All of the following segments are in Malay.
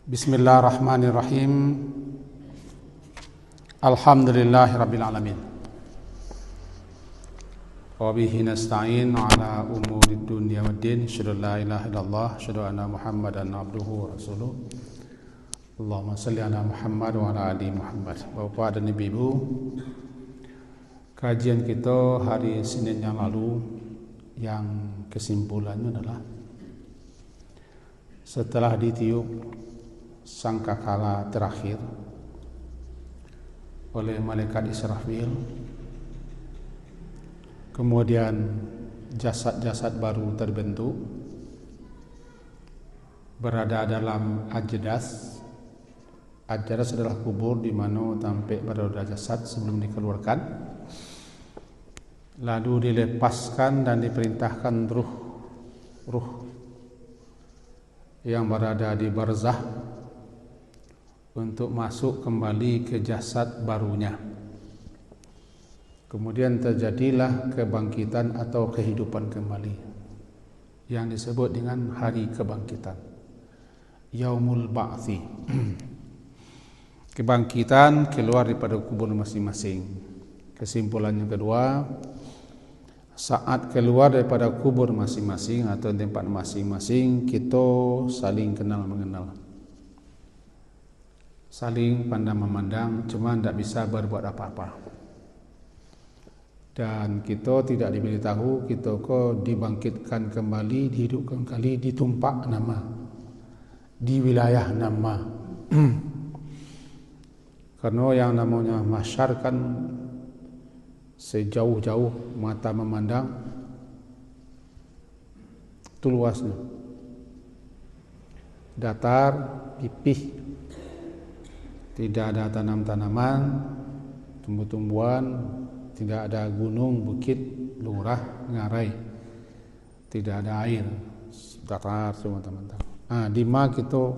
Bismillahirrahmanirrahim. Alhamdulillahirabbil alamin. Wa bihi nasta'in ala umurid dunya waddin. Asyhadu an la ilaha illallah, asyhadu anna Muhammadan abduhu wa rasuluh. Allahumma salli ala Muhammad wa ala ali Muhammad. Bapak dan Ibu, kajian kita hari Senin yang lalu yang kesimpulannya adalah setelah ditiup sangkakala terakhir oleh malaikat Israfil, kemudian jasad-jasad baru terbentuk berada dalam Ajdas. Ajdas adalah kubur di mana sampai berada jasad sebelum dikeluarkan, lalu dilepaskan dan diperintahkan ruh yang berada di barzah untuk masuk kembali ke jasad barunya. Kemudian terjadilah kebangkitan atau kehidupan kembali yang disebut dengan hari kebangkitan, Yaumul Ba'thi. Kebangkitan keluar daripada kubur masing-masing. Kesimpulan yang kedua, saat keluar daripada kubur masing-masing atau tempat masing-masing, kita saling kenal mengenal, saling pandang memandang, cuma tidak bisa berbuat apa-apa. Dan kita tidak diberitahu kita kok dibangkitkan kembali, dihidupkan kembali, ditumpak nama di wilayah nama. Karena yang namanya mahsyar kan sejauh-jauh mata memandang itu luasnya, datar, pipih, tidak ada tanam-tanaman, tumbuh-tumbuhan, tidak ada gunung, bukit, lurah, ngarai, tidak ada air, datar semua teman-teman. Di mana kita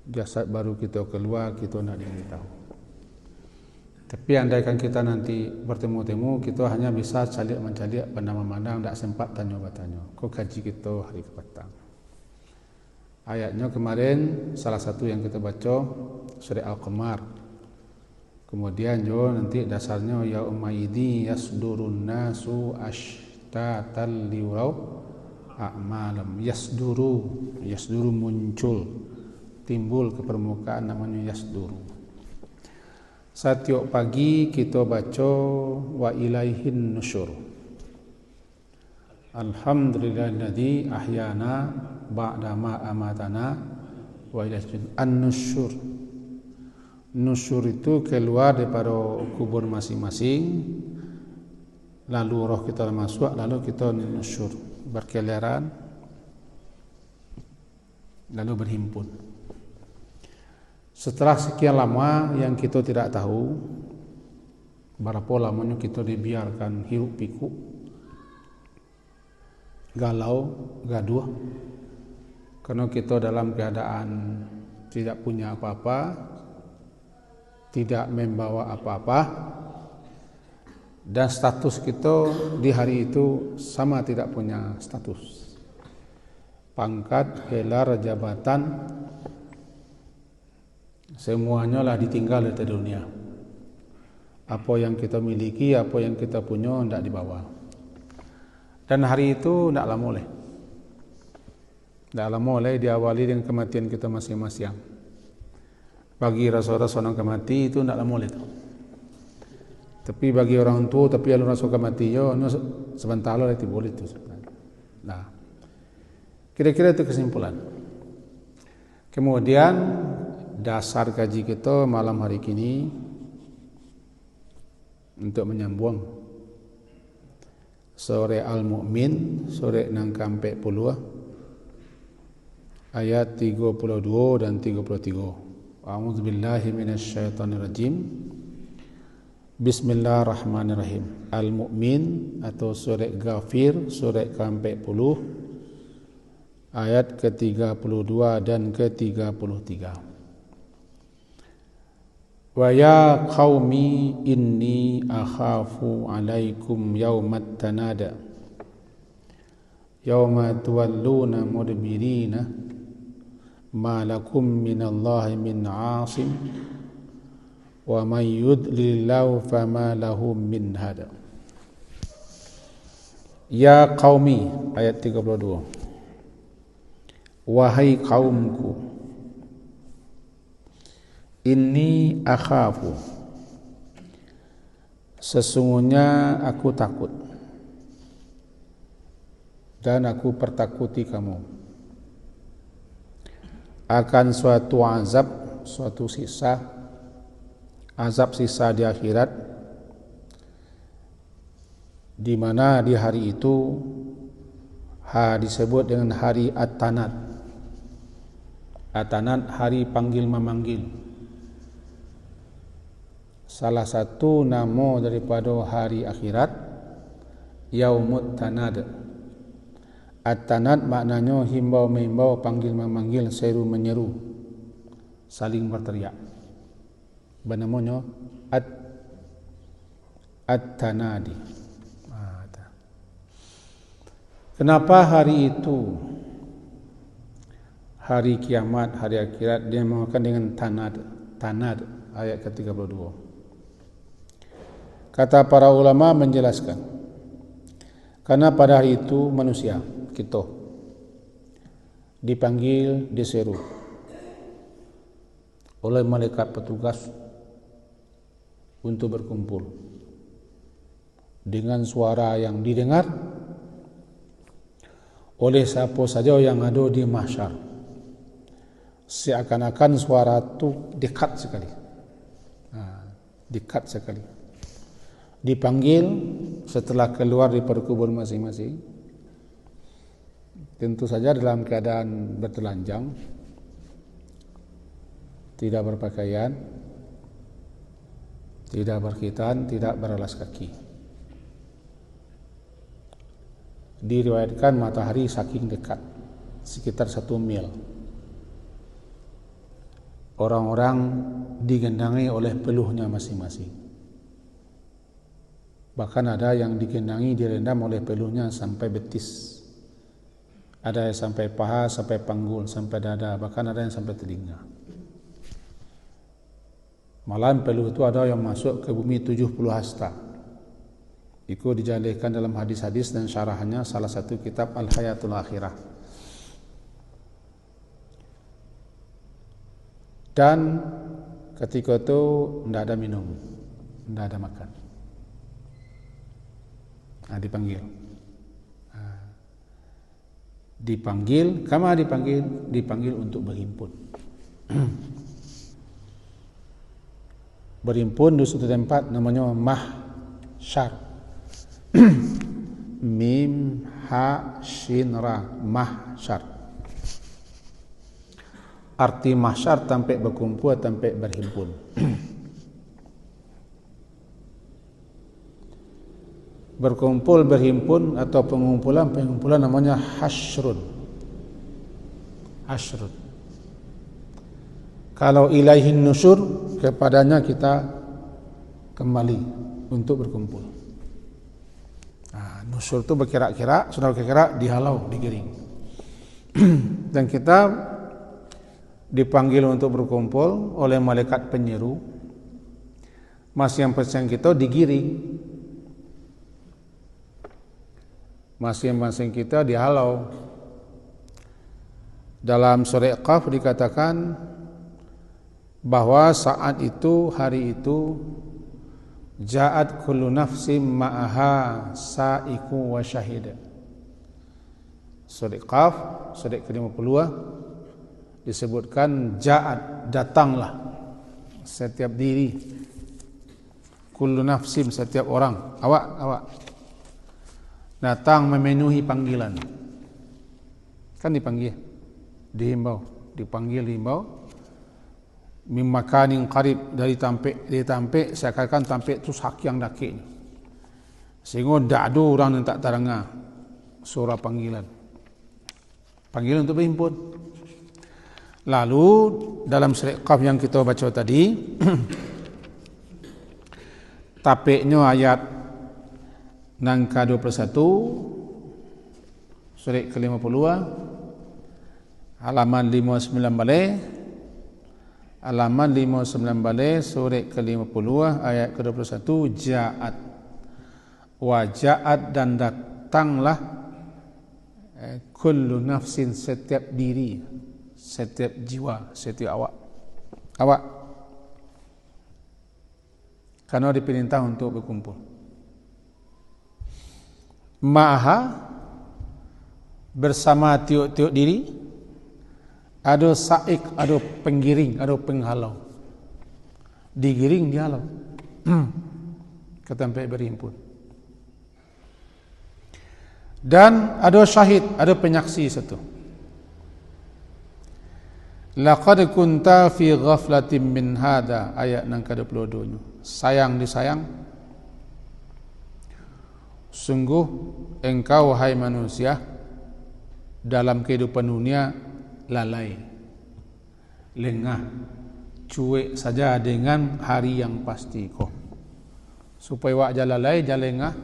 jasad baru kita keluar, kita tidak diberitahu. Tapi andaikan kita nanti bertemu-temu, kita hanya bisa mencalik, pandang-memandang, tidak sempat tanya-bertanya. Kau kaji kita hari ke petang. Ayatnya kemarin salah satu yang kita baca surah Al-Qamar. Kemudian juga nanti dasarnya yaumaidzi yasdurun nasu ashtatan liwau a'malam. Yasduru muncul, timbul ke permukaan, namanya yasduru. Setiap pagi kita baca wa ilaihin nusyur. Alhamdulillahilladzi ahyana ba'da ma amatana wa ilaihin an-nusyur. Nusyur itu keluar daripada kubur masing-masing, lalu roh kita masuk, lalu kita nusyur, berkeliaran, lalu berhimpun. Setelah sekian lama yang kita tidak tahu berapa lamanya kita dibiarkan hiruk pikuk, galau, gaduh, karena kita dalam keadaan tidak punya apa-apa, tidak membawa apa-apa, dan status kita di hari itu sama tidak punya status, pangkat, gelar, jabatan, semuanya lah ditinggal dari dunia. Apa yang kita miliki, apa yang kita punya tidak dibawa. Dan hari itu tidaklah mulai diawali dengan kematian kita masing-masing. Bagi rasa-rasa orang kemati itu tidaklah mulai. Tapi bagi orang tua, tapi kalau rasa kematian sebentar lah itu boleh itu. Nah, kira-kira itu kesimpulan. Kemudian dasar kaji kita malam hari ini untuk menyambung surah Al-Mu'min, surah 40 ayat 32 dan 33. A'udzubillahi minasyaitonirrajim. Bismillahirrahmanirrahim. Al-Mu'min atau surah Ghafir, surah ke-40 ayat ke-32 dan ke-33. Wa ya qaumi inni akhafu alaikum yaumat tanada yauma tuwalluna mudbirina ma lakum minallahi min 'asim wa may yudlilillahu fama lahu min hada. Ya qaumi, ayat 32. Wahai kaumku, inni akhafu, sesungguhnya aku takut dan aku pertakuti kamu akan suatu azab, suatu sisa, azab sisa di akhirat, di mana di hari itu disebut dengan hari At-Tanad. At-Tanad, hari panggil memanggil. Salah satu nama daripada hari akhirat Yaumut Tanad. At-Tanad maknanya himbau mengimbau, panggil memanggil, seru menyeru, saling berteriak. Bernamanya At-Tanadi. Kenapa hari itu, hari kiamat, hari akhirat, dia dinamakan dengan Tanad, ayat ke-32. Kata para ulama menjelaskan, karena pada hari itu manusia, kita, dipanggil, diseru oleh malaikat petugas untuk berkumpul dengan suara yang didengar oleh siapa saja yang ada di mahsyar. Seakan-akan suara itu dekat sekali, dekat sekali. Dipanggil setelah keluar daripada kubur masing-masing, tentu saja dalam keadaan bertelanjang, tidak berpakaian, tidak berkhitan, tidak beralas kaki. Diriwayatkan matahari saking dekat, sekitar 1 mil. Orang-orang digendangi oleh peluhnya masing-masing. Bahkan ada yang digendangi, direndam oleh peluhnya sampai betis. Ada yang sampai paha, sampai panggul, sampai dada, bahkan ada yang sampai telinga. Malam peluh itu ada yang masuk ke bumi 70 hasta. Itu dijelaskan dalam hadis-hadis dan syarahannya salah satu kitab Al-Hayatul Akhirah. Dan ketika itu tidak ada minum, tidak ada makan. Dipanggil. Dipanggil, kama dipanggil untuk berhimpun. Berhimpun di suatu tempat namanya mahsyar. Mim ha shin ra, mahsyar. Arti mahsyar tempat berkumpul, tempat berhimpun. Berkumpul, berhimpun atau pengumpulan namanya hasyrun. Hasyrun. Kalau ilaihin nusyur, kepadanya kita kembali untuk berkumpul. Nusyur itu berkira-kira, sudah berkira dihalau, digiring. Dan kita dipanggil untuk berkumpul oleh malaikat penyeru. Masing-masing kita digiring, masing-masing kita dihalau. Dalam surah Qaf dikatakan bahwa saat itu, hari itu, ja'at kullu nafsim ma'aha sa'iku wa syahida. Surah Qaf, surah ke-50 disebutkan ja'at, datanglah setiap diri, kullu nafsim, setiap orang, awak datang memenuhi panggilan. Kan dipanggil, dihimbau, dipanggil, dihimbau. Min makanin qarib, dari tampik seakan-akan tampik itu sak yang dakik, sehingga tak ada orang yang tak terdengar suara panggilan untuk berhimpun. Lalu dalam surah Qaf yang kita baca tadi tapiknya ayat yang ke-21 surah ke-50, halaman 59 balik, halaman 59 balik, surah ke-50 ayat ke-21, ja'at wa ja'at, dan datanglah kullu nafsin, setiap diri, setiap jiwa, setiap awak karena diperintah untuk berkumpul. Ma'aha, bersama tiuk-tiuk diri, ada saik, ada penggiring, ada penghalau. Digiring, dihalau ke tempat berhimpun. Dan ada syahid, ada penyaksi satu. Laqad kunta fi ghaflatin min hada, ayat yang ke-22. Sayang disayang, sungguh engkau hai manusia dalam kehidupan dunia lalai, lengah, cuek saja dengan hari yang pasti kau. Supaya wak jalan lalai, jalan lengah,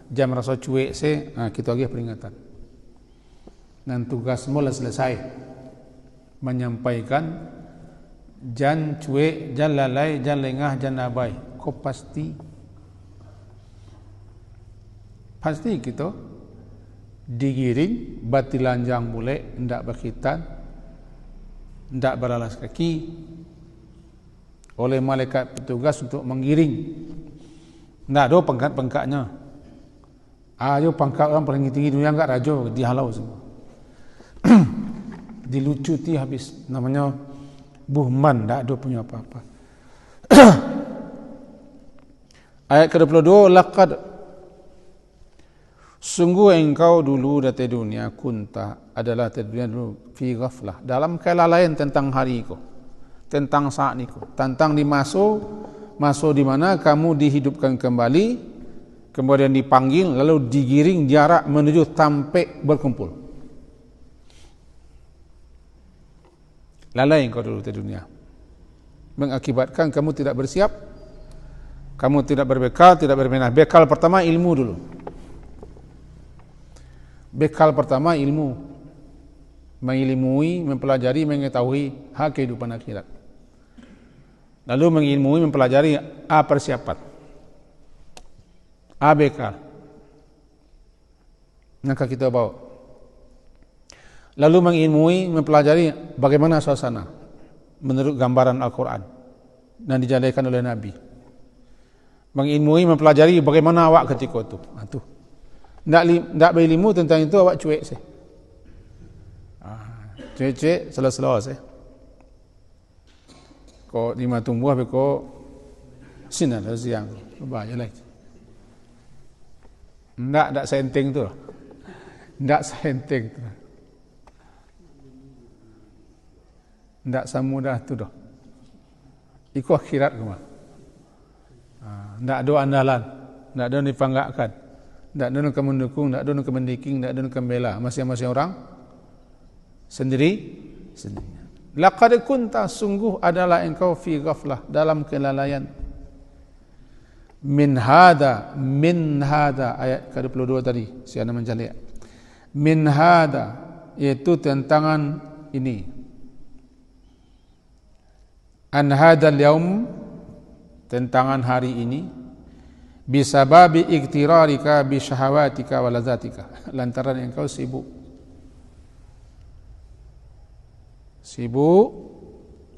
jam rasa cuek kita lagi peringatan. Dan tugas mula selesai, menyampaikan jan cuek, jan lalai, jan lengah, jan abai. Kau pasti kita digiring, batilanjang boleh, hendak berkhitan, hendak beralas kaki oleh malaikat petugas untuk menggiring. Tidak ada pangkat-pangkatnya. Ayo pangkat orang paling tinggi dunia enggak raja, dihalau semua. Dilucuti habis, namanya buhman, tidak ada punya apa-apa. Ayat ke-22, laqad, sungguh engkau dulu dari dunia, kunta, adalah dari dunia dulu, fi ghaflah, dalam kelalaian tentang hari itu, tentang saat itu, tentang di masa di mana kamu dihidupkan kembali, kemudian dipanggil, lalu digiring jarak menuju sampai berkumpul. Lalai engkau dulu dari dunia, mengakibatkan kamu tidak bersiap, kamu tidak berbekal, tidak berbenah. Bekal pertama ilmu dulu. Bekal pertama ilmu, mengilmui, mempelajari, mengetahui hak kehidupan akhirat. Lalu mengilmui, mempelajari persiapan, bekal. Maka kita bawa. Lalu mengilmui, mempelajari bagaimana suasana menurut gambaran Al-Quran dan dijalankan oleh Nabi. Mengilmui, mempelajari bagaimana awak ketika itu. Itu. Tak berilmu tentang itu, awak cuek sih. Cuek selo-selo sih. Kau lima tumbuh, tapi kau sinar siang, banyak lagi. Tak senting tu, tak senting tu, tak semudah tu dah. Ikut akhirat kemana? Tak ada andalan, tak ada dipanggakkan. Tak ada nak mendukung, tak ada nak mendiking, tak ada nak membela. Masing-masing orang sendiri. Laqad kunta, sungguh adalah engkau fi ghaflah, dalam kelalaian. Min hada, ayat ke-22 tadi, saya nak menjalik. Min hada, iaitu tentangan ini. An hadal yaum, tentangan hari ini. Bisababi iktirarika bisyahawatika walazatika, lantaran engkau sibuk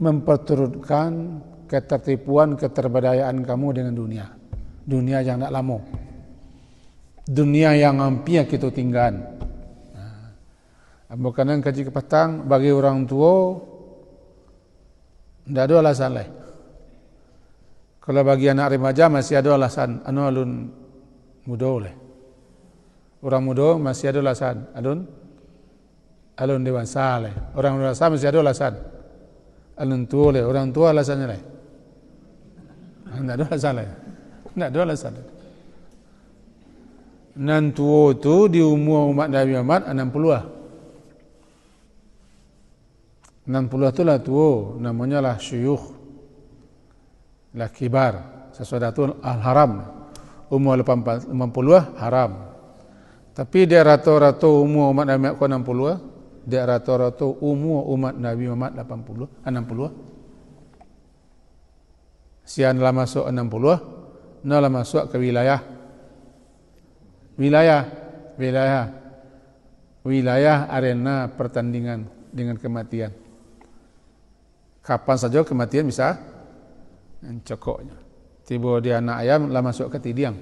memperturutkan ketertipuan, keterberdayaan kamu dengan dunia yang tak lama, dunia yang hampir kita tinggal. Bukanan kaji ke petang, bagi orang tua tidak ada alasan lain. Kalau bagi anak remaja masih ada alasan, alun muda oleh. Orang muda masih ada alasan, alun dewasa oleh. Orang dewasa masih ada alasan, alun tua oleh. Orang tua alasannya lain. Tidak ada alasan lain. Tidak ada alasan. Nan tua itu di umur umat Nabi Muhammad 60. 60 itulah tua, namanya lah syuyukh. Lah kibar, sesuatu al-haram. Umur 80 haram. Tapi dia rata-rata umur umat Nabi 60, Dia rata-rata umur umat Nabi Muhammad 60. Sian lah masuk 60, lah masuk ke wilayah arena pertandingan dengan kematian. Kapan saja kematian bisa mencokoknya. Tiba dia anak ayam lah masuk ke tidiang.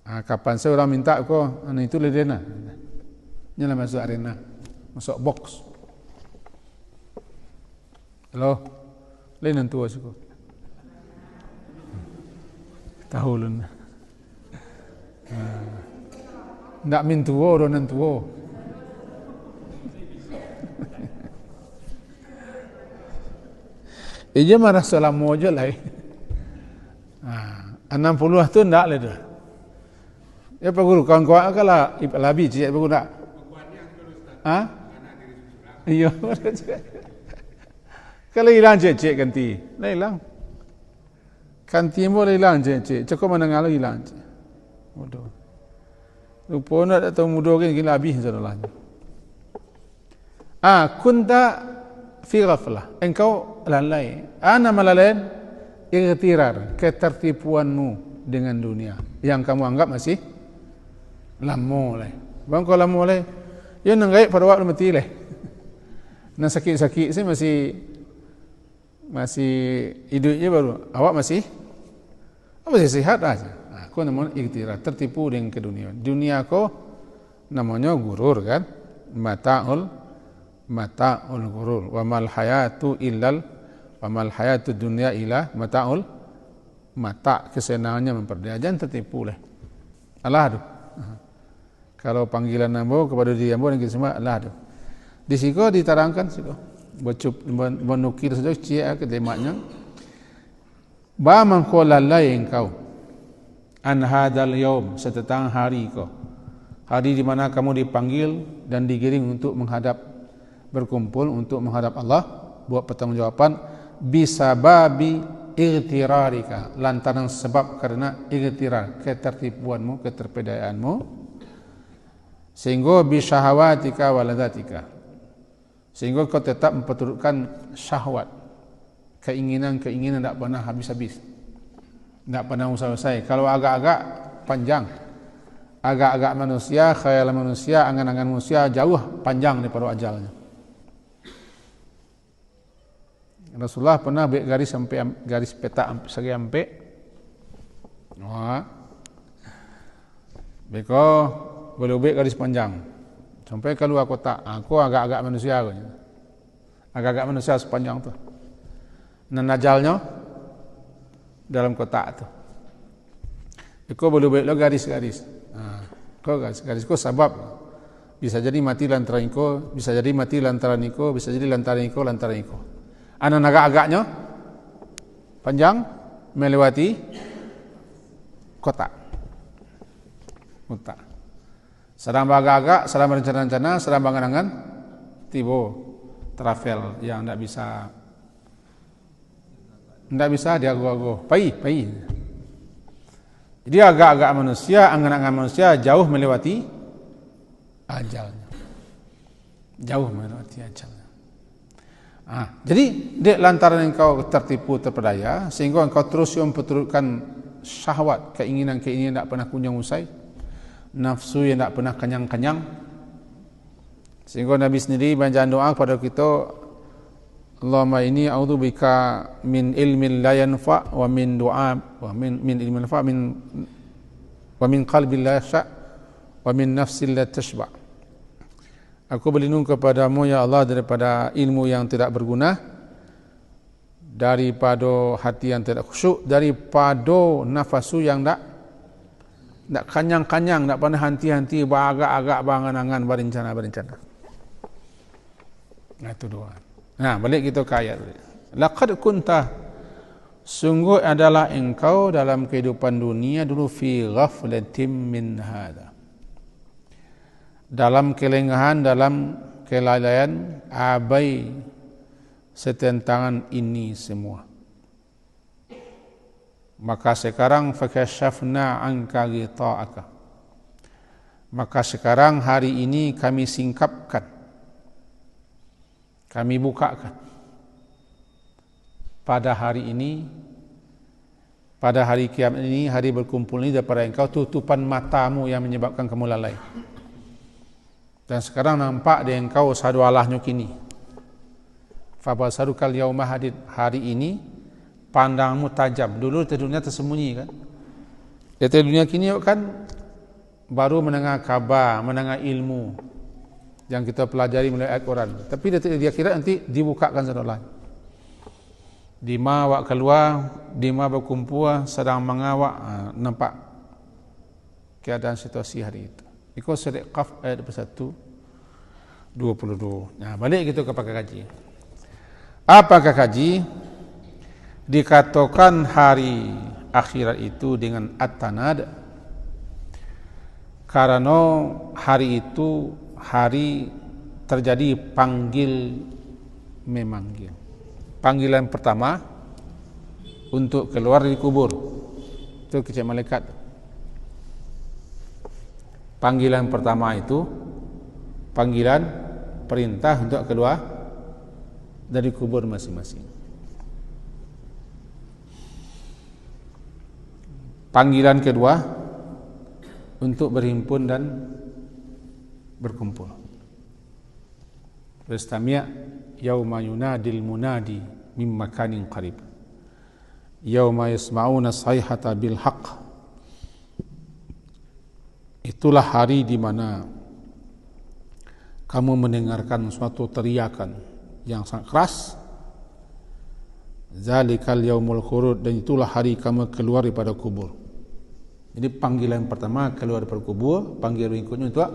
Kapan saya orang minta kau, itu ledena. Nyala masuk arena, masuk box. Halo, lain tua suku. Tahu lun. Ndak min tua, orang tua. Ia marah selama aja lah. 60 tu ndak le dah. Ya Pak Guru, kawan-kawan akalah labi cik Pak Guru tak? Iya. Kalau hilang cik ganti. Lah hilang. Ganti boleh hilang cik. Cakap mana ngalah hilang cik. Bodoh. Lupa nak tahu mudah kan gila habis insyaallah. Kunta fi ghaflah. Engkau lalai. Ana malalain igtirar, ketertipuanmu dengan dunia yang kamu anggap masih lama leh. Bang kau lama leh. Ya nang gaib pada waktu mati leh. Nang sakit-sakit sih masih hidupnya baru. Awak masih sihat aja. Kau namanya igtirar, tertipu dengan keduniaan. Dunia kau namanya gurur kan? Mata'ul gurur. Wa mal hayatu dunya illa mata'ul mata, kesenangannya memperdaya. Jangan tertipu leh. Allah tu. Kalau panggilan ambo kepada diri ambo dan kita semua Allah tu. Di siko diterangkan siko. Menukir saja cia ke demaknya. Ba mangko lalai engkau an hadal yaum, setetang hari kau. Hari di mana kamu dipanggil dan digiring untuk berkumpul untuk menghadap Allah, buat pertanggungjawaban bisababi igtirarika, lantaran sebab karena igtirar, ketertipuanmu, keterpedayaanmu, sehingga bisyahawatika waladatika, sehingga kau tetap memperturutkan syahwat, keinginan tak pernah habis-habis, tak pernah usai-usai. Kalau agak-agak panjang, agak-agak manusia, khayal manusia, angan-angan manusia jauh panjang daripada ajalnya. Rasulullah pernah buat garis peta segi sampai. Beko boleh buat garis panjang sampai keluar kota. Aku agak-agak manusia aku. Agak-agak manusia sepanjang tu. Dan ajalnya dalam kota tu. Beko boleh buat garis-garis. Kau garis kau sebab bisa jadi mati lantaran iko, bisa jadi mati lantaran iko, bisa jadi lantaran iko. Anak agak-agaknya panjang melewati kota. Sedang agak-agak, sedang berencana-rencana, sedang bangan-angan, tiba travel yang tidak bisa dia go-go, pai. Jadi agak-agak manusia, angan-angan manusia jauh melewati ajalnya. Jadi lantaran engkau tertipu, terpedaya, sehingga engkau terus memperturutkan syahwat, keinginan tak pernah kunjung usai, nafsu yang tak pernah kenyang-kenyang, sehingga Nabi sendiri banyak doa kepada kita, Allahumma inni a'udzubika min ilmin la yanfa wa min du'a wa min ilmin yanfa wa min qalbin la yakhsha wa min nafsin la tashba'. Aku berlindung kepadamu ya Allah daripada ilmu yang tidak berguna, daripada hati yang tidak khusyuk, daripada nafasu yang tak kanyang-kanyang, tak pernah hanti-hanti, beragak-agak, berangan-angan, berencana. Itu doa. Balik kita ke ayat. Laqad kunta, sungguh adalah engkau dalam kehidupan dunia dulu fi ghaflatin min hadha, dalam kelengahan, dalam kelalaian, abai setentangan ini semua. Maka sekarang fakashafna anka ghita'aka, Maka sekarang hari ini kami singkapkan, kami bukakan. Pada hari ini, pada hari kiamat ini, hari berkumpul ini daripada engkau tutupan matamu yang menyebabkan kamu lalai. Dan sekarang nampak di engkau sadu Allahnya kini. Fabasarukal yauma hadid, hari ini pandangmu tajam. Dulu di dunia tersembunyi kan. Di dunia kini kan baru mendengar kabar, mendengar ilmu yang kita pelajari melalui Al-Quran. Tapi di akhirat nanti dibukakan sadu Allah. Dima awak keluar, dima berkumpul, sedang mengawak, nampak keadaan situasi hari itu. Ikut surah Qaf ayat 21-22. Nah, balik kita kepada kaji. Apakah kaji? Dikatakan hari akhirat itu dengan at-tanad karena hari itu hari terjadi panggil memanggil. Panggilan pertama untuk keluar dari kubur. Itu kecil malaikat. Panggilan pertama itu panggilan perintah untuk keluar dari kubur masing-masing. Panggilan kedua untuk berhimpun dan berkumpul. Beristami' yauma yunadil munadi min makanin qarib. Yauma yasma'una sayhata bil haqq. Itulah hari di mana kamu mendengarkan suatu teriakan yang sangat keras. Zalikal yaumul khurud, dan itulah hari kamu keluar daripada kubur. Jadi panggilan pertama keluar daripada kubur, panggilan berikutnya untuk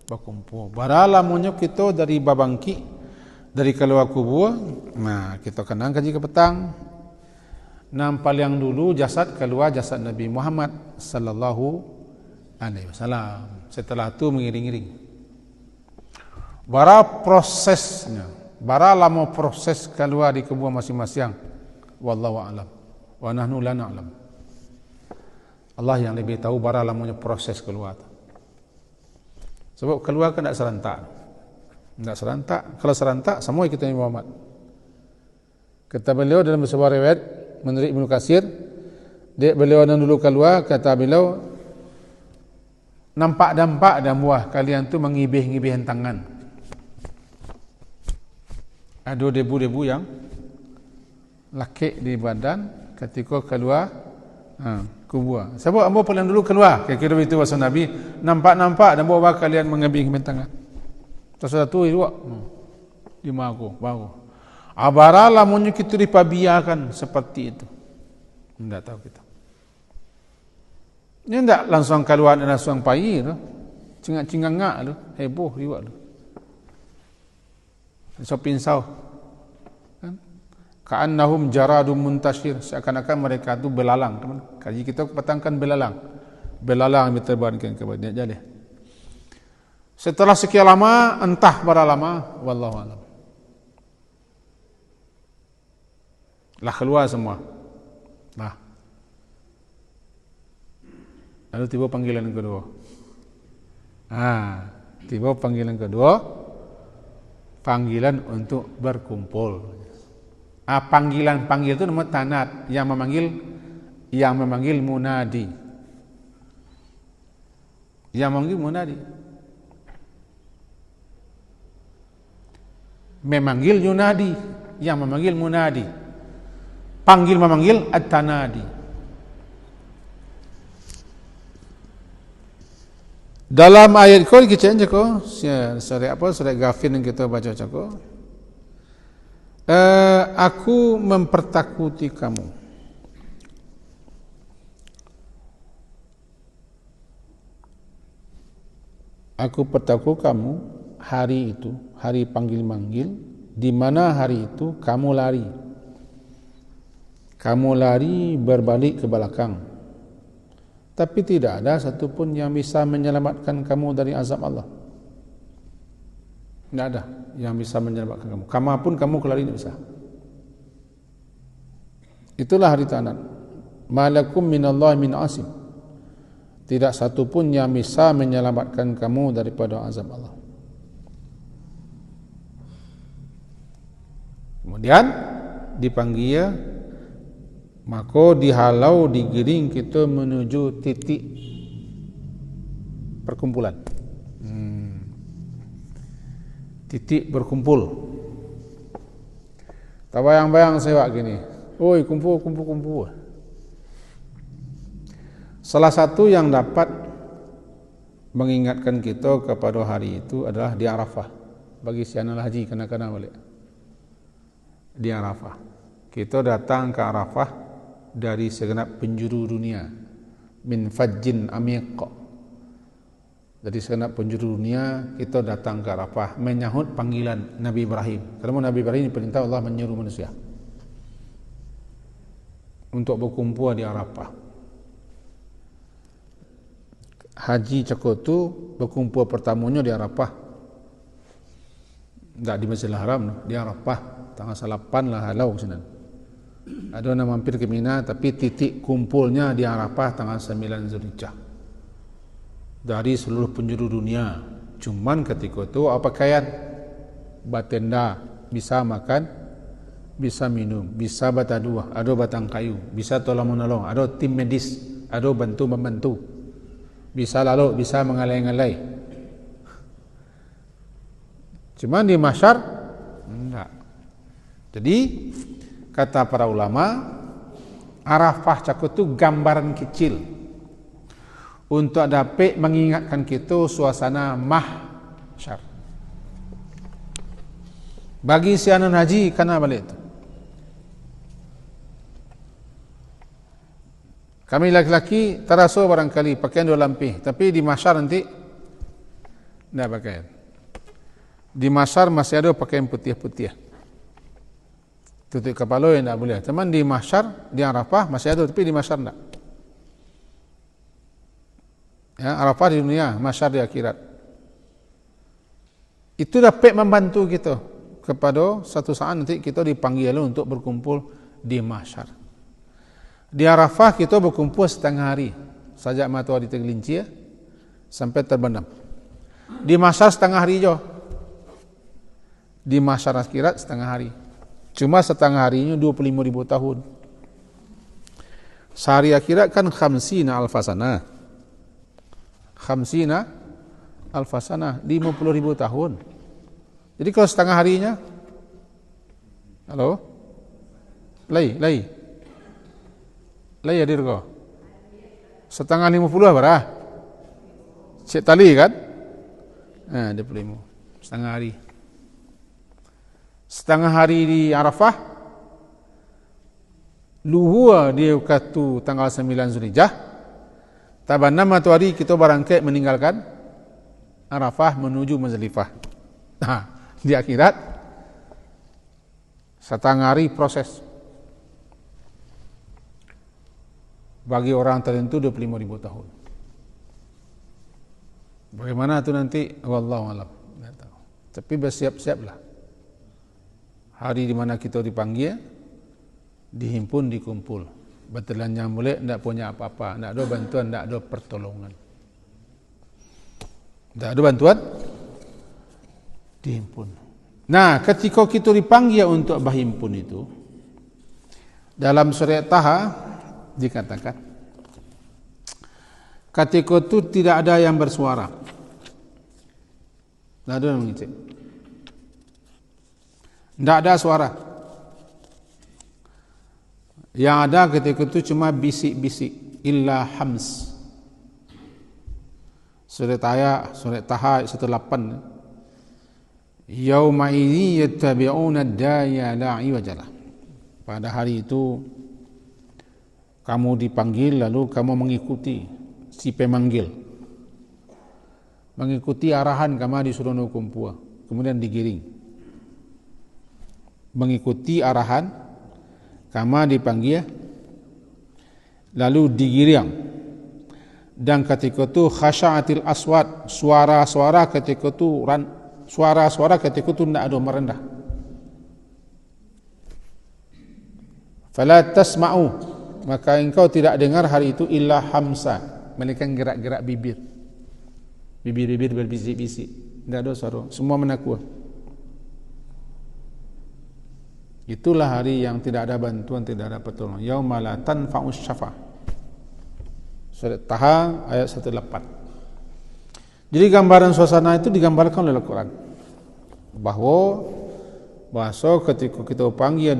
berkumpul. Baralamnya kita dari babangki, dari keluar kubur. Nah, kita kenang kaji ke petang. Nampak yang dulu jasad keluar jasad Nabi Muhammad sallallahu alaihi wasallam. Setelah itu mengiring-iring. Bara prosesnya, bara lama proses keluar di kubur masing-masing. Wallahu a'lam. Wa nahnu la na'lam. Allah yang lebih tahu bara lamanya proses keluar. Sebab keluar kan tidak serentak. Tidak serentak. Kalau serentak, semua kita Nabi Muhammad. Kata beliau dalam sebuah riwayat menurut Ibnu Katsir, beliau yang dulu keluar, kata beliau, nampak-nampak dan buah kalian tu mengibih-ngibih tangan. Ada debu-debu yang lakik di badan ketika keluar kubur. Sebab ambo paling dulu keluar, kira-kira itu bahasa Nabi, nampak-nampak dan buah kalian mengibih-ngibih tangan. Terus satu itu di maku, baru. Abaralah munyu kita dipabiakan seperti itu. Tidak tahu kita. Ini tidak langsung keluar dan langsung payi tu. Cingak-cingak tu, heboh juga tu. So pinsau. Kan? Ka'annahum jaradum muntashir, seakan-akan mereka tu belalang, teman. Kaji kita petangkan belalang. Belalang yang diterbangkan ke badan jalih. Setelah sekian lama, entah berapa lama, wallahu a'lam. Lah keluar semua. Lah. Lalu tiba panggilan kedua. Tiba panggilan kedua. Panggilan untuk berkumpul. Panggilan itu nama tanat yang memanggil munadi. Yang memanggil munadi. Memanggil yunadi, yang memanggil munadi. Panggil memanggil at-tanadi. Dalam ayat ko kita cakap surah Ghafir yang kita baca cakap, aku mempertakuti kamu. Aku pertakut kamu hari itu, hari panggil-manggil, di mana hari itu kamu lari. Kamu lari berbalik ke belakang. Tapi tidak ada satupun yang bisa menyelamatkan kamu dari azab Allah. Tidak ada yang bisa menyelamatkan kamu. Kamanapun kamu kelari tidak bisa. Itulah hari tanad. Malakum minallahi min asim. tidak satu pun yang bisa menyelamatkan kamu daripada azab Allah. Kemudian dipanggil, maka dihalau, digiring kita menuju titik perkumpulan. Titik berkumpul. Tak bayang-bayang saya gini, oi kumpul. Salah satu yang dapat mengingatkan kita kepada hari itu adalah di Arafah. Bagi si anak haji kena-kena balik. Di Arafah. Kita datang ke Arafah dari segenap penjuru dunia. Min fajjin amiq. Dari segenap penjuru dunia kita datang ke Arafah menyahut panggilan Nabi Ibrahim. Karena Nabi Ibrahim diperintah Allah menyuruh manusia untuk berkumpul di Arafah. Haji Cakotu berkumpul pertamanya di Arafah. Tak di Masjidil Haram, di Arafah. Tanggal 8 lah halau sana. Ada yang mampir ke Mina, tapi titik kumpulnya di Arafah tanggal 9 Zulhijjah. Dari seluruh penjuru dunia. Cuman ketika itu apa pakaian? Batenda, bisa makan, bisa minum, bisa bataduah, ada batang kayu, bisa tolong menolong, ada tim medis, ada bantu membantu. Bisa lalu, bisa mengalai-ngalai. Cuman di mahsyar enggak. Jadi kata para ulama, Arafah Cakut itu gambaran kecil untuk dapat mengingatkan kita suasana mahsyar. Bagi si anak haji kena balik itu. Kami laki-laki terasa barangkali pakaian dua lampih, tapi di mahsyar nanti tidak pakaian. Di mahsyar masih ada pakaian putih-putih. Tutup kepala yang tidak boleh. Cuman di mahsyar, di Arafah masih ada, tapi di mahsyar tidak. Ya, Arafah di dunia, mahsyar di akhirat. Itu dapat membantu kita kepada satu saat nanti kita dipanggil untuk berkumpul di mahsyar. Di Arafah kita berkumpul setengah hari, sejak matahari tergelincir sampai terbenam. Di mahsyar setengah hari je. Di mahsyar akhirat setengah hari. Cuma setengah harinya 25.000 tahun. Sehari akhirat kan khamsina alfasana. Khamsina alfasana, 50.000 tahun. Jadi kalau setengah harinya, halo? Lai hadir kau. Setengah 50 berapa? Cik tali kan? 25. Setengah hari. Setengah hari di Arafah. Luhur dia kata tanggal 9 Zulhijjah. Tabanam matahari kita berangkat meninggalkan Arafah menuju Muzdalifah. Di akhirat setengah hari proses. Bagi orang tertentu 25.000 tahun. Bagaimana itu nanti? Wallahu a'lam. Tapi bersiap-siaplah. Hari di mana kita dipanggil, dihimpun, dikumpul. Betulan yang boleh, tidak punya apa-apa, tidak ada bantuan, tidak ada pertolongan. Tidak ada bantuan, dihimpun. Nah, ketika kita dipanggil untuk berhimpun itu, dalam surat Taha dikatakan, ketika itu tidak ada yang bersuara, tidak ada yang mengicik, tidak ada suara. Yang ada ketika itu cuma bisik-bisik, illa hams. Surat Taha 108. Yauma idzi yattabi'una ad-da'iya la iwaja lah. Pada hari itu kamu dipanggil lalu kamu mengikuti si pemanggil. Mengikuti arahan kamu disuruh kumpul, kemudian digiring. Mengikuti arahan kamu dipanggil lalu digiring. Dan ketika itu khasya'atil aswat, suara-suara ketika itu tidak ada merendah. Fala tasma'u, maka engkau tidak dengar hari itu illa hamsa, melainkan gerak-gerak bibir. Bibir-bibir berbisik-bisik. Tidak ada suara, semua menakwa. Itulah hari yang tidak ada bantuan, tidak ada pertolongan. Yauma la tanfa'us syafa'ah. Surat Taha ayat 108. Jadi gambaran suasana itu digambarkan oleh Al-Quran. Bahwa ketika kita panggil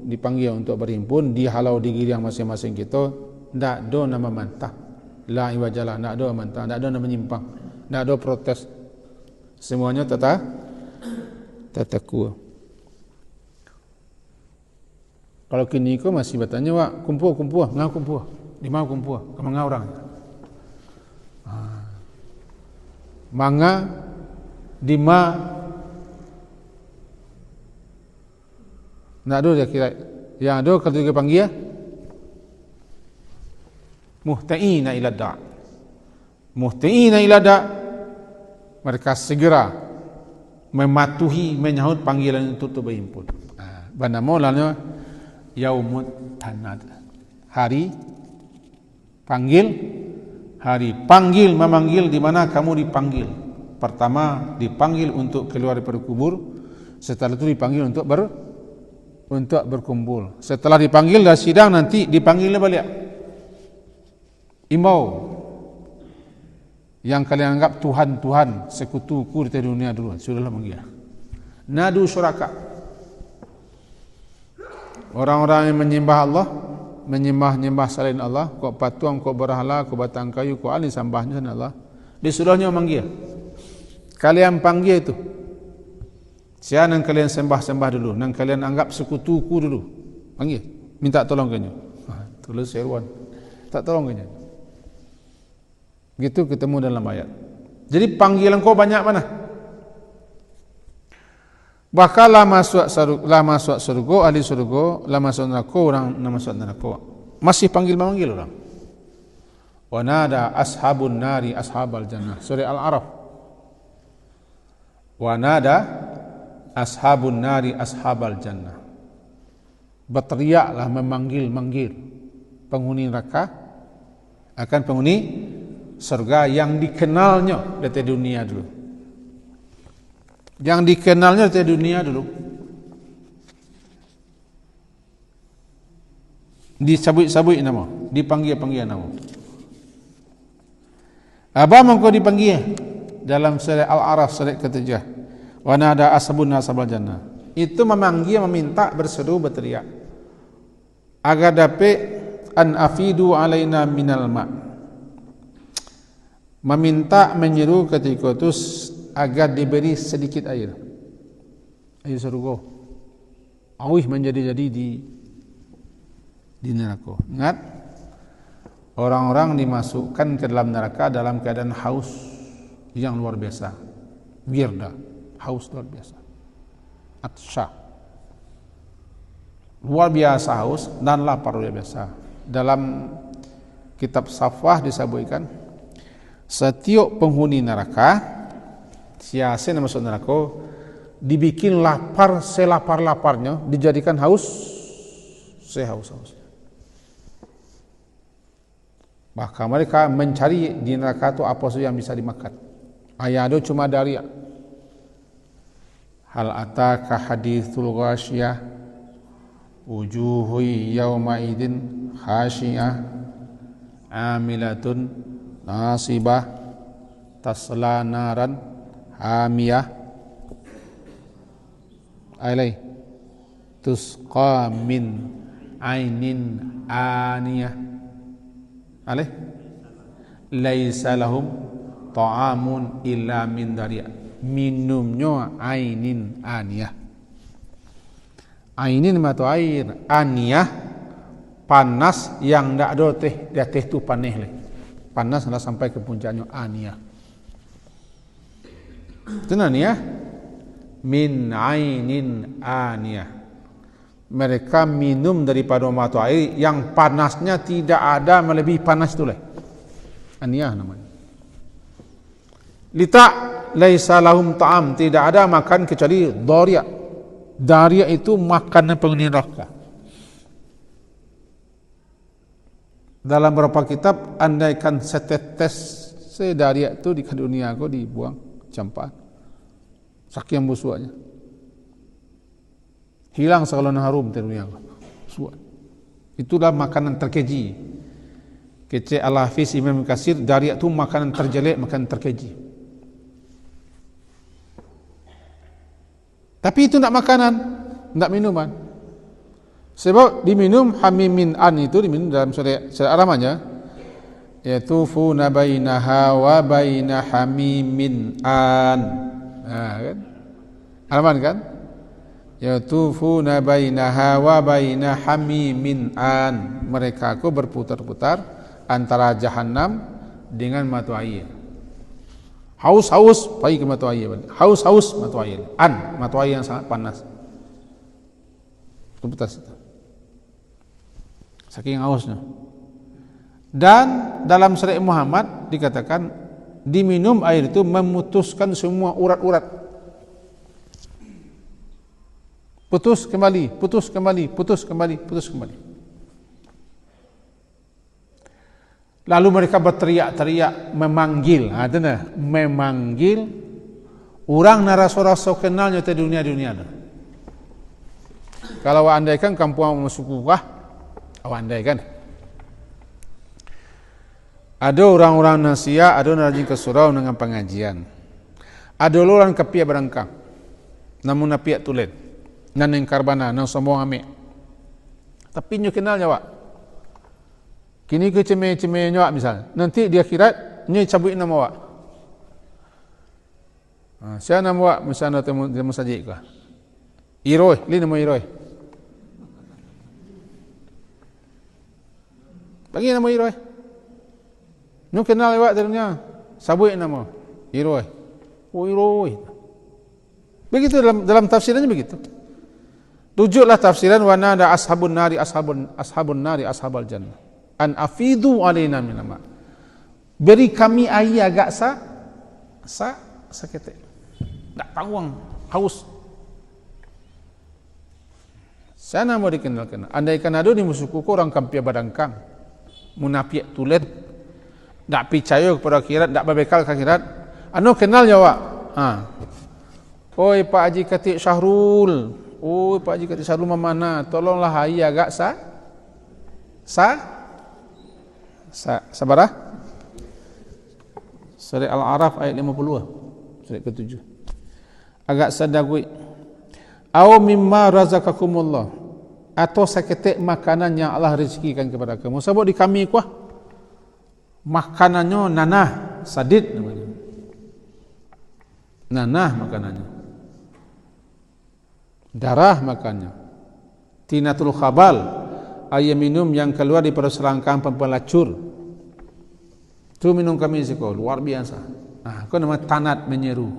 dipanggil untuk berhimpun, dihalau di giri yang masing-masing kita, tidak ada nama mantah. La iwajalah, tidak ada mantah, tidak ada nama menyimpang, tidak ada protes. Semuanya tatakua. Kalau kini kau masih bertanya, wak kumpul, ngau kumpul, di mana kumpul, ke mana orang? Manga, di mana? Nak ada dia kira. Yang ada kalau dia panggil, muhta'ina ila da'. Muhta'ina ila da'. Mereka segera mematuhi, menyahut panggilan untuk berhimpun. Bernama lalu Yaumut Tanad. Hari panggil memanggil, di mana kamu dipanggil. Pertama dipanggil untuk keluar dari kubur, setelah itu dipanggil untuk berkumpul. Setelah dipanggil dan sidang, nanti dipanggilnya balik. Imbau yang kalian anggap Tuhan sekutuku di dunia dulu, sudahlah panggil. Nadu syuraka. Orang-orang yang menyembah Allah, menyembah selain Allah, kok patung, kok berhala, kok batang kayu, kok alih sambahnya selain Allah, disuruhnya memanggil. Kalian panggil itu. Siapa yang kalian sembah dulu, yang kalian anggap sekutuku dulu, panggil, minta tolong kanya. Tulis Irwan, tak tolong kanya. Gitu ketemu dalam ayat. Jadi panggilan kau banyak mana? Bahkan lama masuk surga, ahli surga, lama masuk neraka, orang lama masuk neraka. Masih panggil orang. Wa nada ashabun nari ashabal jannah. Surah Al-A'raf. Wa nada ashabun nari ashabal jannah. Berteriaklah memanggil penghuni neraka akan penghuni surga yang dikenalnya dari dunia dulu. Yang dikenalnya dari dunia dulu. Disabui nama, dipanggil nama. Apa mengko dipanggil dalam surah Al-A'raf surah ke-7. Wa nada ashabun nasabal jannah. Itu memanggil, meminta, berseru, berteriak agar dapat an afidu alaina minal ma'. Meminta, menyeru ketika itu agar diberi sedikit air surga. Awih menjadi-jadi di neraka. Ingat, orang-orang dimasukkan ke dalam neraka dalam keadaan haus yang luar biasa. Girda, haus luar biasa. Atsha, luar biasa haus dan lapar luar biasa. Dalam kitab Safwah disebutkan, setiap penghuni neraka, siapa yang masuk neraka, dibikin lapar selapar-laparnya, dijadikan haus sehaus-hausnya. Bahkan mereka mencari di neraka itu apa saja yang bisa dimakan. Ayat itu cuma dari hal ataka hadithul ghasyiyah wujuhu yawma idin khasyiyah amilatun nasibah tasla naran hamiyah alai tusqa min ainin aniyah alai laisa lahum ta'amun illa min dari' minumnya ainin aniyah. Ainin atau air, aniyah panas yang tidak ada teh, dia teh tu panas leh. Panas sudah sampai ke puncaknya aniyah. Itu aniyah min ainin aniyah. Mereka minum daripada mata air yang panasnya tidak ada melebihi panas itu leh. Aniyah namanya. Lita laisa lahum ta'am, tidak ada makan kecuali dharia. Dharia itu makanan penghuni neraka. dalam beberapa kitab, andaikan setetes sedariak tu di dunia aku dibuang campaan. Saking busuknya. Hilang segalanya harum di dunia aku. Busuk. Itulah makanan terkeji. Kece Al-Hafiz Imam Katsir, dariak tu makanan terjelek, makanan terkeji. Tapi itu nak makanan, nak minuman. Sebab diminum hamimin an itu diminum dalam surah Ar-Rahman, yatufuna bainaha wa baina hamimin an. Kan? Ar-Rahman kan? Yatufuna bainaha wa baina hamimin an. Mereka aku berputar-putar antara Jahannam dengan mata air. Haus-haus pergi ke mata air. Haus-haus mata air. Mata air yang sangat panas. Putar situ. Saking hausnya. Dan dalam surah Muhammad dikatakan diminum air itu memutuskan semua urat-urat. Putus kembali, putus kembali, putus kembali, putus kembali. Lalu mereka berteriak-teriak memanggil, memanggil orang narasora-so kenalnya di dunia-dunia. Kalau andaikan kampung masuk kukah, andaikan ada orang-orang nasia, ada orang rajin ke surau dengan pengajian. Ada orang kepia berangkang, namun napiak tulen, nan yang karbana, nan sombong amik. Tapi nyo kenal nyawa. Kini ke cemeh-cemeh nyawa misal. Nanti di akhirat nyo cabuin nama awak. Saya nama awak misalnya temu sajik kah? Iroi, li nama Iroi. Bagi nama Iroi. Nyo kenal awak dunia. Sabuin nama Iroi. Oh Iroi. Begitu dalam tafsirannya begitu. Rujuklah tafsiran wa nada ashabun nari ashabal jannah. An afidu alaina min ma. Beri kami air agak seketik. Tak tawang, haus. Sana mau dikenalkan. Andaikan ada di musuhku orang kampia badangkang, munafiq tulen, tak percaya kepada akhirat, tak berbekal ke akhirat. Anu kenal jawab. Oi Pak Haji Katik Syahrul. Oi Pak Haji Katik Syahrul mana? Tolonglah air agak sabarah. Surah Al-A'raf ayat 50. Surah ke-7. Agak sadagui. Aw mimma razaqakumullah. Atau seketik makanan yang Allah rezekikan kepada kamu. Sebab di kami kuah makanannya nanah, sadid namanya. Nanah makanannya. Darah makannya. Tinatul khabal. Air minum yang keluar daripada selangkang pelacur. Itu minum kami siko, luar biasa. Kau nama tanat menyeru.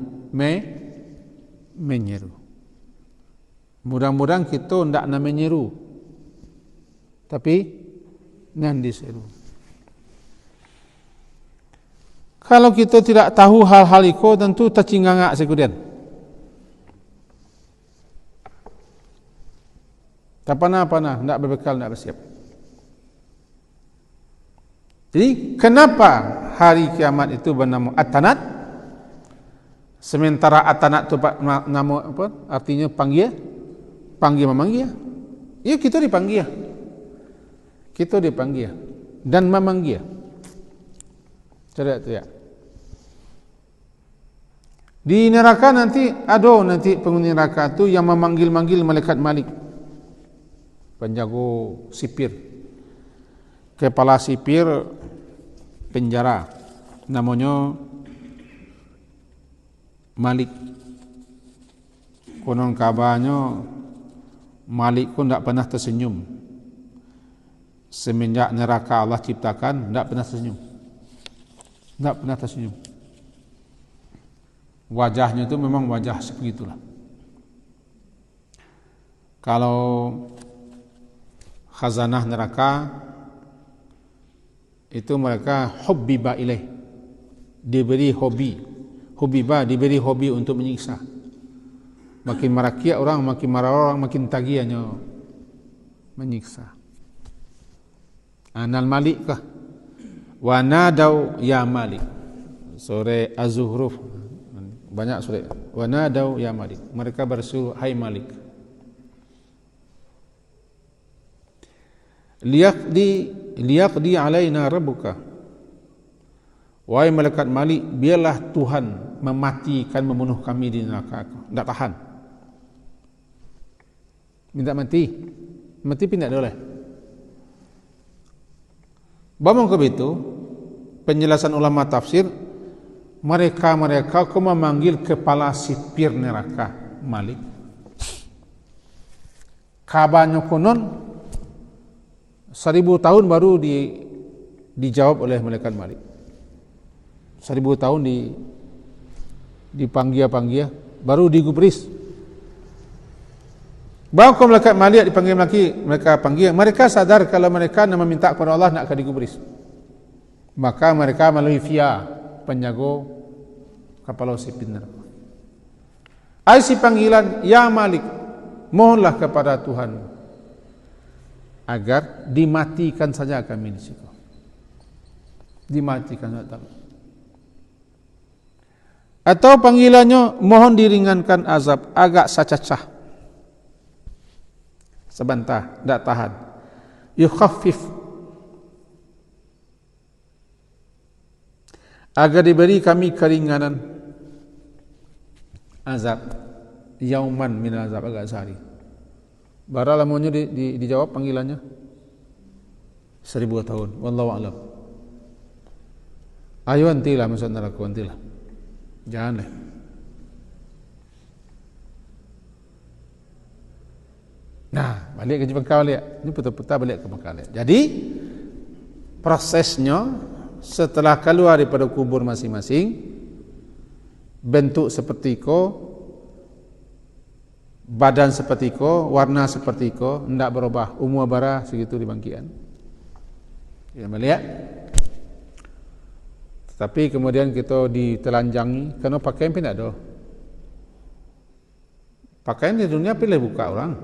Menyeru. Mudah-mudahan kita tidak nak menyeru. Tapi nan diseru. Kalau kita tidak tahu hal-hal itu, tentu tercingangak sekudian. Tak panah-panah, tidak berbekal, tidak bersiap. Jadi, kenapa hari kiamat itu bernama At-Tanat? Sementara At-Tanat itu nama apa? Artinya panggil memanggil. Ya, kita dipanggil. Kita dipanggil dan memanggil. Teriak-teriak. Di neraka nanti penghuni neraka itu yang memanggil-manggil malaikat Malik. Penjago sipir, kepala sipir penjara, namanya Malik. Konon kabarnya Malik pun tidak pernah tersenyum. Semenjak neraka Allah ciptakan, tidak pernah tersenyum. Tidak pernah tersenyum. Wajahnya itu memang wajah sebegitulah. Kalau khazanah neraka itu mereka hubbiba ilaih, diberi hobi, hubbiba diberi hobi untuk menyiksa. Makin merakyat orang, makin marah orang, makin tagihannya menyiksa. Anal Malik kah? Wa nadau ya Malik. Surah Az-Zuhruf. Banyak surah. Wa nadau ya Malik. Mereka berseru, hai Malik. Liyaqdi alaina rabbuka. Wahai malaikat Malik, biarlah Tuhan mematikan, membunuh kami di neraka. Tak tahan. Minta mati. Mati pun tak boleh. Bamang ke itu, penjelasan ulama tafsir, mereka kau memanggil kepala sipir neraka Malik. Kabarnya konon 1000 tahun baru dijawab oleh malaikat Malik. 1000 tahun dipanggil baru digubris. Bahawa malaikat Malik dipanggil mereka panggil, mereka sadar kalau mereka nak meminta kepada Allah nak digubris. Maka mereka melalui via penjago kapal sipir neraka. Si panggilan, ya Malik, mohonlah kepada Tuhan agar dimatikan saja kami di situ. Dimatikan saja. Atau panggilannya, mohon diringankan azab, agak sacacah. Sebentar, tak tahan. Yukhaffif, agar diberi kami keringanan azab. Yauman min azab, agak sehari. Bara lamunnya dijawab panggilannya 1000 tahun. Wallahu a'lam. Ayo antilah masuk neraka, antilah. Janganlah. Nah, balik ke Mekah balik. Ini putar-putar balik ke Mekah balik. Jadi prosesnya setelah keluar daripada kubur masing-masing, bentuk seperti ko, badan seperti ko, warna seperti ko, tidak berubah. Umur bara segitu dibangkitan. Ya, melihat. Tetapi kemudian kita ditelanjangi, kena pakaian pun tak ada. Pakaian di dunia pilih buka orang.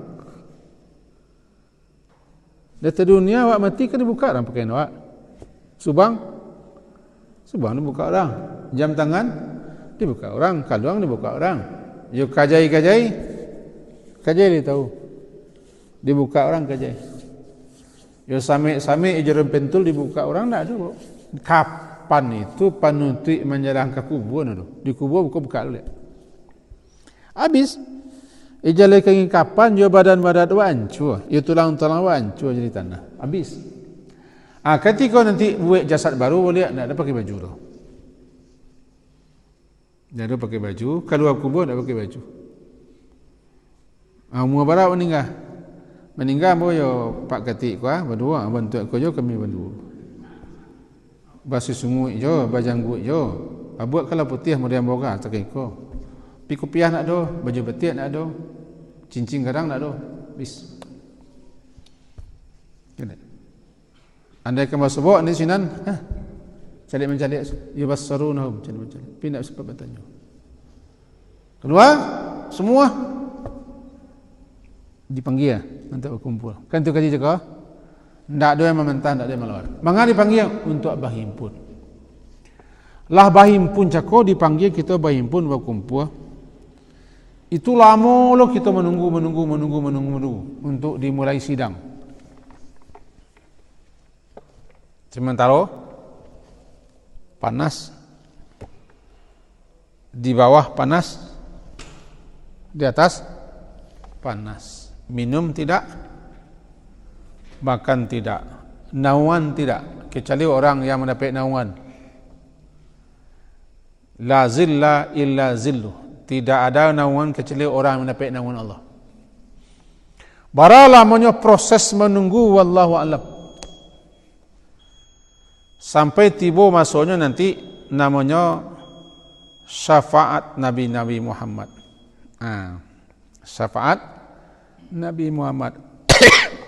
Di dunia awak mati kan dibuka orang pakaian awak. Subang dibuka orang. Jam tangan dibuka orang. Kalung dibuka orang. Yo kajai dia tahu. Dibuka orang kajai. Yo samik jarum pentul dibuka orang tak ada. Kapan itu panutik menjalan ke kubur tu? Di kubur buka dulu. Habis ijale kenging kapan jo badan-badan tu hancur. Yo tulang-tulang hancur jadi tanah. Habis. Ketika nanti buat jasad baru boleh tak ada pakai baju tu. Tak ada pakai baju, keluar kubur tak pakai baju. Umur berapa meninggal? Meninggal boyo pak ketik kuah berdua bantu ko jo kami bantu. Basuh sungut jo, bajanggut jo. Buat kalau putih kemudian boga tak ko. Pi kopiah nak do, baju betik nak do. Cincin kadang nak do. Bis. Kena. Andai kan masuk bawa ni sinan, calik-mencalik yubassarunahum, calik-mencalik. Pi nak sebab bertanya. Kedua, semua dipanggil untuk berkumpul. Kan tu kaji juga. Tak ada yang mementah, tak ada yang melawan. Maka dipanggil untuk berhimpun. Lah berhimpun cako dipanggil kita berhimpun berkumpul. Itu lama lo kita menunggu untuk dimulai sidang. Sementara panas di bawah panas, di atas panas. Minum tidak, makan tidak, naungan tidak, kecuali orang yang mendapat naungan. La zilla illa zillu, tidak ada naungan kecuali orang yang mendapat naungan Allah. Baralah namanya proses menunggu, wallahu a'lam. Sampai tiba masuknya nanti namanya syafaat Nabi Muhammad. Syafaat Nabi Muhammad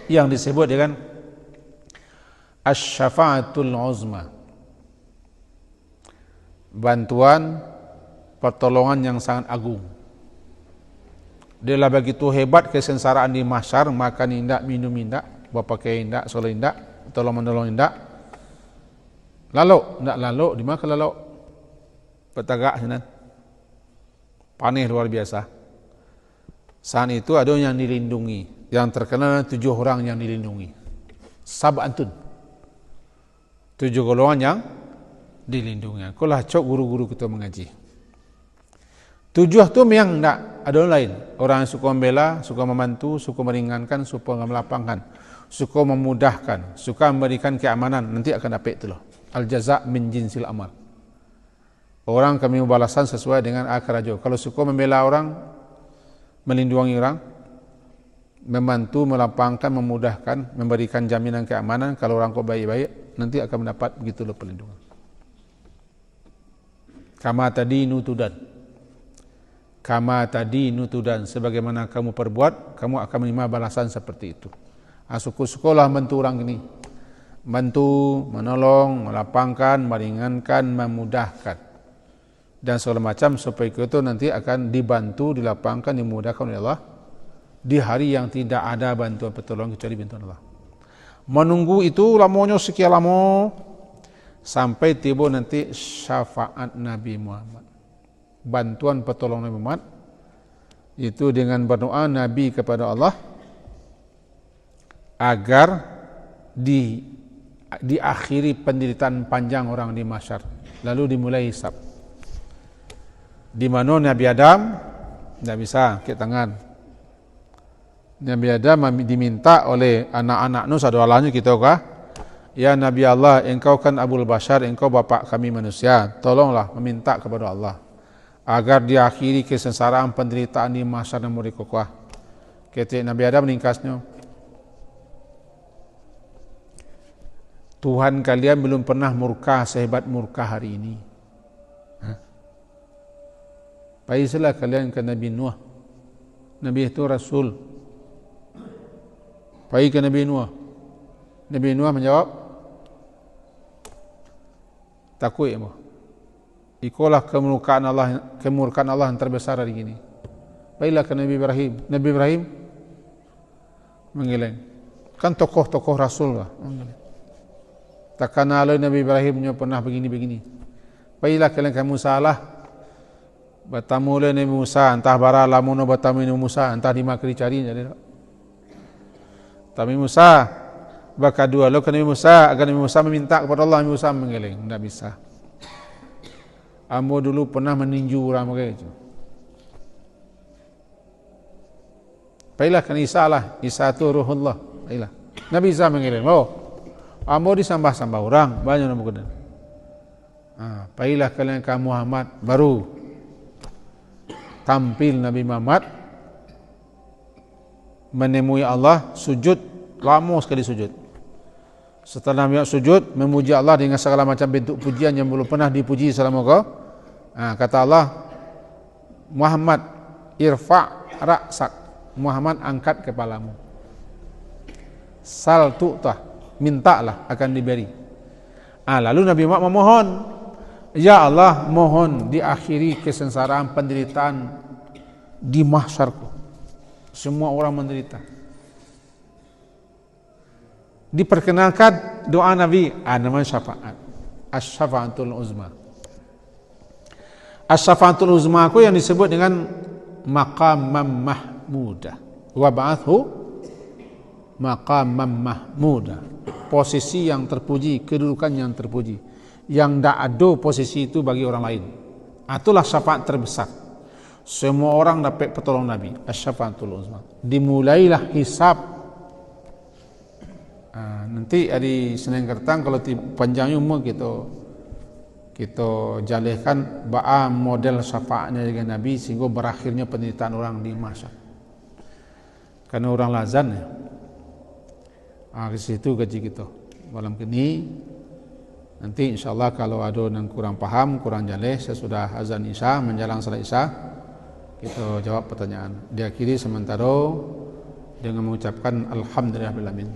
yang disebut dengan Asy-Syafa'atul Uzma. Bantuan pertolongan yang sangat agung. Dia lah begitu hebat kesengsaraan di mahsyar, makan indak, minum indak, berpakaian indak, solat indak, tolong menolong indak. Lalu, ndak lalu, di mana lalu? Petagak sana. Panih luar biasa. Saat itu ada yang dilindungi. Yang terkenal 7 orang yang dilindungi. Sab'atun. 7 golongan yang dilindungi. Kulah cok guru-guru kita mengaji. 7 tu memang tak ada orang lain. Orang yang suka membela, suka membantu, suka meringankan, suka melapangkan, suka memudahkan, suka memberikan keamanan. Nanti akan dapat itu loh. Al-jaza' min jinsil amal. Orang kami balasan sesuai dengan akar ajo. Kalau suka membela orang, melindungi orang, membantu, melapangkan, memudahkan, memberikan jaminan keamanan. Kalau orang kau baik-baik, nanti akan mendapat begitu loh perlindungan. Kama tadi nutudan. Kama tadi nutudan, sebagaimana kamu perbuat, kamu akan menerima balasan seperti itu. Suku-sukulah bantu orang ini, bantu, menolong, melapangkan, meringankan, memudahkan, dan segala macam supaya itu nanti akan dibantu, dilapangkan, dimudahkan oleh Allah di hari yang tidak ada bantuan pertolongan kecuali bantuan Allah. Menunggu itu lamanya sekian lama sampai tiba nanti syafaat Nabi Muhammad. Bantuan pertolongan Nabi Muhammad itu dengan berdoa Nabi kepada Allah agar diakhiri penderitaan panjang orang di mahsyar, lalu dimulai hisab. Di mana Nabi Adam tidak bisa angkat tangan. Nabi Adam diminta oleh anak-anak Nuh saudara kita kah? Ya Nabi Allah, engkau kan Abul Bashar, engkau bapak kami manusia. Tolonglah meminta kepada Allah agar diakhiri kesengsaraan penderitaan di mahsyar dan mereka kuah. Kata Nabi Adam meningkasnya, Tuhan kalian belum pernah murka sehebat murka hari ini. Baiklah kalian ke Nabi Nuh. Nabi itu Rasul. Pergi ke Nabi Nuh. Nabi Nuh menjawab, takut ya mu. Ikulah kemurkaan Allah yang terbesar hari ini. Baiklah ke Nabi Ibrahim. Nabi Ibrahim menggeleng. Kan tokoh-tokoh Rasul lah. Takkan ala Nabi Ibrahim pernah begini-begini. Baiklah kalian kamu salah. Bertamu oleh Nabi Musa. Entah bara lamun bertamu Nabi Musa. Entah di mana cari. Nabi Musa bakal dua. Lalu ke Nabi Musa. Agar Nabi Musa meminta kepada Allah. Nabi Musa menggeleng. Tidak bisa. Ambo dulu pernah meninju orang begitu. Baiklah kan Isa lah. Isa itu Ruhullah. Baiklah. Nabi Isa mengirim. Oh, ambo disambah-sambah orang. Banyak nama kena. Baiklah kalian ke Muhammad. Baru tampil Nabi Muhammad menemui Allah. Sujud. Lama sekali sujud. Setelah Nabi sujud, memuji Allah dengan segala macam bentuk pujian yang belum pernah dipuji selama kau. Kata Allah, Muhammad irfa' ra'sak, Muhammad angkat kepalamu. Sal tu'tah, mintalah akan diberi. Lalu Nabi Muhammad memohon, ya Allah, mohon diakhiri kesengsaraan penderitaan di mahsyarku. Semua orang menderita. Diperkenalkan doa Nabi, namanya syafaat. Asy-syafa'atul uzma. Asy-syafa'atul uzma aku yang disebut dengan maqamam mahmudah. Wa ba'athu maqamam mahmudah. Posisi yang terpuji, kedudukan yang terpuji. Yang tidak ada posisi itu bagi orang lain. Itulah syafaat terbesar. Semua orang dapat pertolongan Nabi. Asy-syafa'atul uzma. Dimulailah hisab. Nanti hari Senin Kertang kalau panjangnya umur kita jalihkan ba'a model syafaatnya dengan Nabi sehingga berakhirnya penderitaan orang di mahsyar. Karena orang lazan ya. Ke situ gaji kita. Malam ini nanti insyaallah kalau ada yang kurang paham, kurang jalih sesudah azan Isya menjelang salat Isya kita jawab pertanyaan. Diakhiri sementara dengan mengucapkan alhamdulillahirabbil alamin.